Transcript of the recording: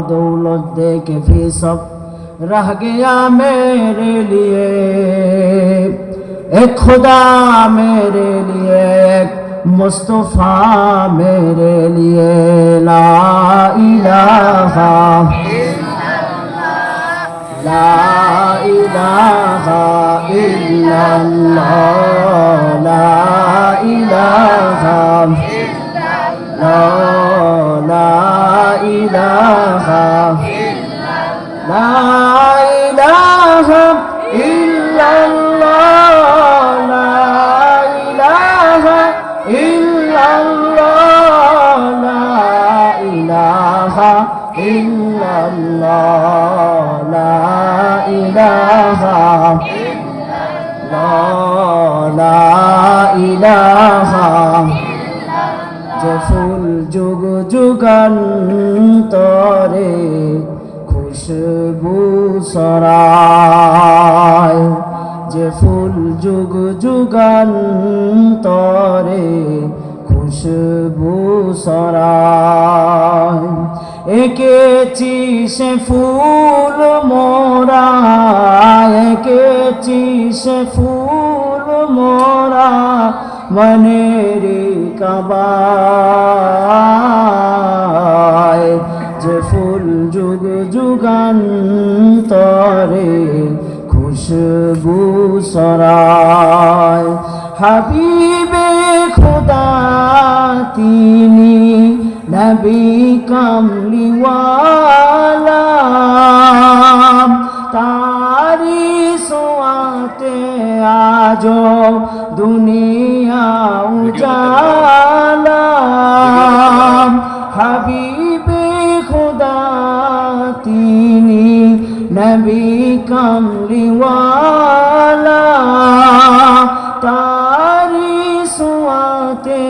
दौलत देख भी सब रह गया मेरे लिए। एक खुदा मेरे लिए, एक मुस्तफा मेरे लिए। ला इलाहा ला इलाहा इल्लल्लाह, ला इलाहा इल्लल्लाह, ला इलाहा ला इलाहा इल्लल्लाह, ला इलाहा इल्लल्लाह, ला इलाहा इल्लल्लाह, ला इलाहा ला इलाहा। যে ফুল যুগ যুগান্তরে খুশবু ছড়ায়, যে ফুল যুগ যুগান্তরে খুশবু ছড়ায়। এঁকেছি সে ফুল মোরা, এঁকেছি সে ফুল মোরা মনের কাবায়। যে ফুল যুগ যুগান্তরে খুশবু ছড়ায়। হাবিবে খোদা তিনি নবী কামলিওয়ালা, তারি সোয়াতে আজো দুনিয়া উজালা। হাবিবে খোদা তিনি নবী কামলিওয়ালা, তারি সোয়াতে